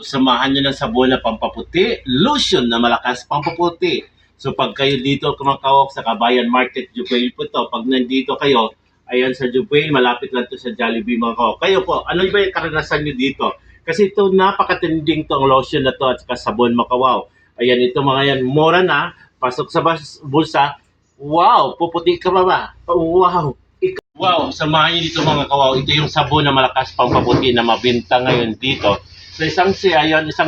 Samahan nyo ng sabon na pampaputi, lotion na malakas pampaputi. So pag kayo dito kumakawak sa Kabayan Market, Jubail po to. Pag nandito kayo, ayan sa Jubail, malapit lang to sa Jollibee mga kawak. Kayo po, ano ba yung karanasan nyo dito? Kasi ito napakatinding tong lotion na to at saka sabon makawaw. Ayan, ito mga yan, mura na, pasok sa bulsa. Wow, puputi ka ba? Wow, wow, samahan niyo dito mga kawaw. Ito yung sabon na malakas pampaputi na mabenta ngayon dito. So isang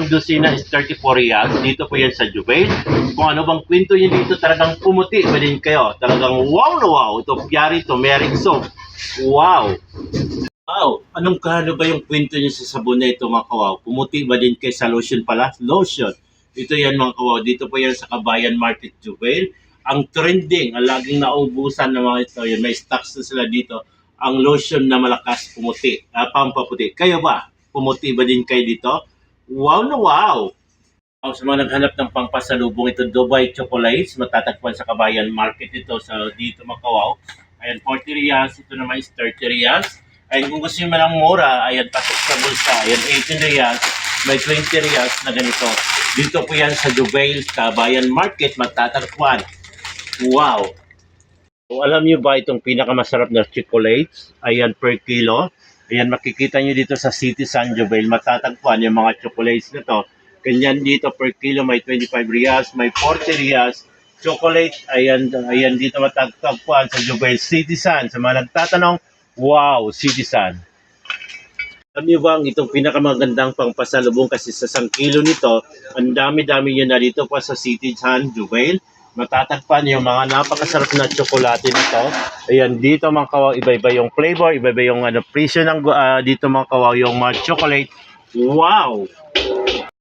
dosina is 34 riyals. Dito po yan sa Jubail. Kung ano bang kwento niyo dito, talagang pumuti pa din kayo. Talagang wow na wow. Ito Piari Turmeric Soap. Wow. Wow. Anong kahano ba yung kwento niyo sa sabon na ito mga kawaw? Pumuti ba din kayo sa lotion pala? Lotion. Ito yan mga kawaw. Dito po yan sa Kabayan Market Jubail. Ang trending, ang laging naubusan ng mga ito, yun, may stocks na sila dito, ang lotion na malakas pumuti, pampaputi. Kayo ba? Pumuti ba din kayo dito? Wow na wow! Sa mga naghanap ng pangpasalubong ito, Dubai Chocolates, matatagpuan sa Kabayan Market ito sa dito Makawaw. Ayan, 40 riyals, ito naman is 30 riyals. Ayan, kung gusto nyo malang mura, ayan, pasok sa bulsa. Ayan, 18 riyals, may 20 riyals na ganito. Dito po yan sa Dubai, Kabayan Market, matatagpuan. Wow! So, alam niyo ba itong pinakamasarap na chocolates? Ayan per kilo. Ayan makikita niyo dito sa City San Jovel. Matatagpuan yung mga chocolates na to. Ganyan dito per kilo may 25 riyals, may 40 riyals. Chocolate, ayan dito matatagpuan sa Jovel City San. Sa mga nagtatanong, wow, City San. Alam niyo ba ang itong pinakamagandang pangpasalubong kasi sa 1 kilo nito, ang dami-dami yun na dito pa sa City San Jovel. Matatagpan yung mga napakasarap na tsokolate nito. Ayan, dito mga kawaw, iba-iba yung flavor, iba-iba yung presyo ng dito mga kawaw, yung mga chocolate. Wow!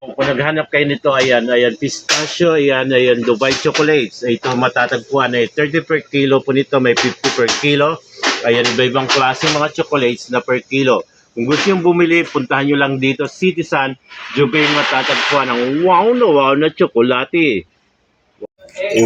Kung naghanap kayo nito, ayan, pistachio, ayan, Dubai chocolates. Ito matatagpuan, 30 per kilo po nito, may 50 per kilo. Ayan, iba-ibang klase mga chocolates na per kilo. Kung gusto yung bumili, puntahan nyo lang dito, City San, Jubail matatagpuan ang wow na tsokolate.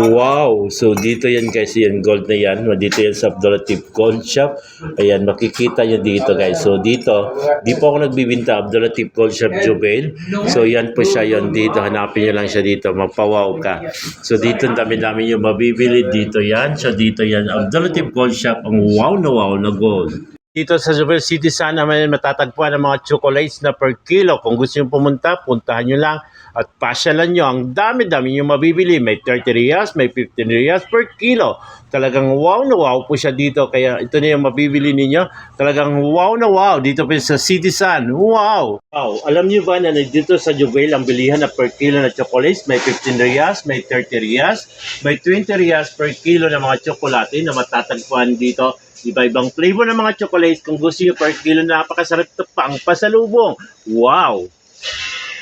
Wow! So dito yan guys, yan gold na yan. Dito yan sa Abdulatif Gold Shop. Ayan, makikita nyo dito guys. So dito, di po ako nagbibinta Abdulatif Gold Shop Jubail. So yan po siya yan dito. Hanapin nyo lang siya dito. Mapawaw ka. So dito, dami-dami nyo mabibili. Dito yan. So dito yan, Abdulatif Gold Shop. Ang wow na gold. Dito sa Jubail City sana may matatagpuan ng mga chocolates na per kilo. Kung gusto nyo pumunta, puntahan nyo lang at pasyalan nyo. Ang dami-dami nyo mabibili. May 30 riyals, may 15 riyals per kilo. Talagang wow na wow po siya dito. Kaya ito na yung mabibili ninyo. Talagang wow na wow dito po sa City San. Wow! Wow! Alam nyo ba na dito sa Jubail ang bilihan na per kilo na chocolates? May 15 riyals, may 30 riyals, may 20 riyals per kilo na mga tsokolate na matatagpuan dito. Iba-ibang flavor ng mga chocolates. Kung gusto nyo per kilo, napakasarap ito pang pasalubong. Wow!